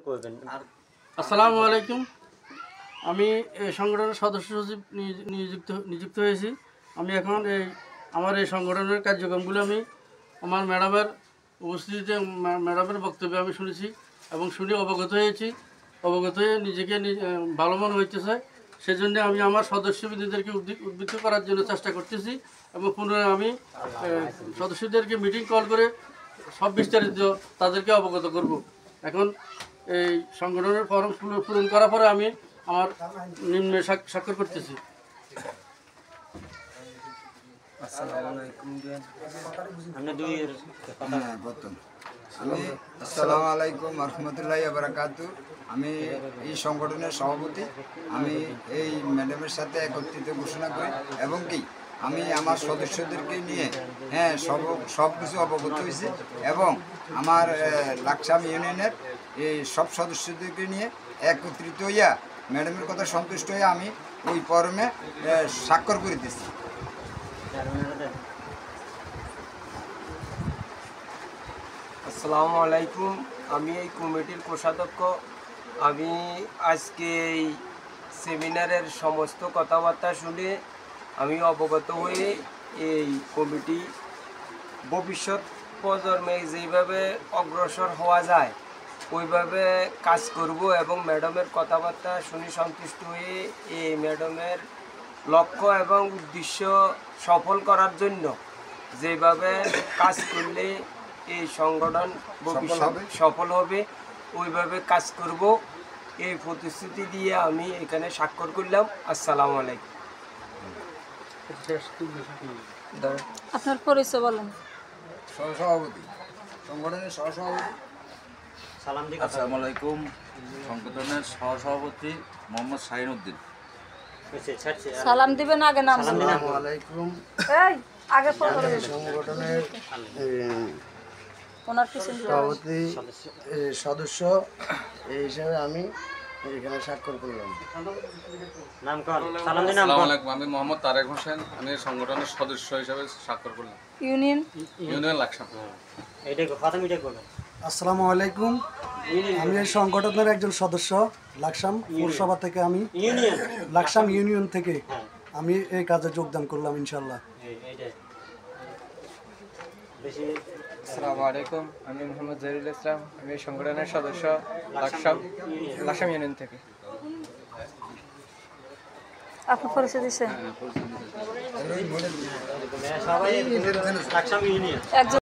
করবেন। আসসালামু আলাইকুম। আমি এই সংগঠনের সদস্য সচিব নিযুক্ত হয়েছি। আমি এখন আমার এই সংগঠনের কার্যক্রমগুলো আমি আমার ম্যাডামের উপস্থিতিতে ম্যাডামের বক্তব্য আমি শুনেছি এবং শুনে অবগত হয়েছি। অবগত হয়ে নিজেকে ভালো মনে হইতেছে। সেজন্য আমি আমার সদস্যবৃন্দদেরকে উদ্বুদ্ধ করার জন্য চেষ্টা করতেছি এবং পুনরায় আমি সদস্যদেরকে মিটিং কল করে সব বিস্তারিত তাদেরকে অবগত করব। এখন এই সংগঠনের ফর্ম পূরণ করার পরে আমি আমার নিম্নে স্বাক্ষর করতেছি। আসসালামু আলাইকুম রহমতুল্লাহি ওয়া বারাকাতুহু। আমি এই সংগঠনের সভাপতি। আমি এই ম্যাডামের সাথে একত্রিত ঘোষণা করি এবং কি আমি আমার সদস্যদেরকে নিয়ে সব কিছু অবগত হয়েছি এবং আমার লাকসাম ইউনিয়নের এই সব সদস্যদেরকে নিয়ে একত্রিত হইয়া ম্যাডামের কথা সন্তুষ্ট হয়ে আমি ওই ফর্মে স্বাক্ষর করে দিচ্ছি। আসসালামু আলাইকুম। আমি এই কমিটির কোষাধ্যক্ষ। আমি আজকে এই সেমিনারের সমস্ত কথাবার্তা শুনে আমি অবগত হয়ে এই কমিটি ভবিষ্যৎ প্রজন্মে যেভাবে অগ্রসর হওয়া যায় ওইভাবে কাজ করব এবং ম্যাডামের কথাবার্তা শুনে সন্তুষ্ট হয়ে এই ম্যাডামের লক্ষ্য এবং উদ্দেশ্য সফল করার জন্য যেভাবে কাজ করলে এই সংগঠন সফল হবে ওইভাবে কাজ করব এই প্রতিশ্রুতি দিয়ে আমি এখানে স্বাক্ষর করলাম। আসসালামু আলাইকুম। আপনার পরিচয় বলেন। সহসভাপতি, সংগঠনের সহসভাপতি। আসসালামু আলাইকুম। সংগঠনের সহসভাপতি মোহাম্মদ শাহিন উদ্দিন। সালাম দিবেন আগে নাম বলুন। আসসালামু আলাইকুম। এই আগে সংগঠনের ওনার পিছন সভাপতি সদস্য এই হিসাবে আমি এখানে স্বাক্ষর করলাম। আসসালামু আলাইকুম। আমি মোহাম্মদ তারেক হোসেন। আমি সংগঠনের সদস্য হিসেবে স্বাক্ষর করলাম। ইউনিয়ন লাকসাম। আসসালামু আলাইকুম। আমি এই সংগঠনের একজন সদস্য লাকসাম পৌরসভা থেকে। আমি লাকসাম ইউনিয়ন থেকে আমি এই কাজে যোগদান করলাম ইনশাল্লাহ। আসসালামু আলাইকুম। আমি মোহাম্মদ জহিরুল ইসলাম। আমি সংগঠনের সদস্য লাকসাম ইউনিয়ন থেকে। আপনার পরিচয় দিচ্ছেন।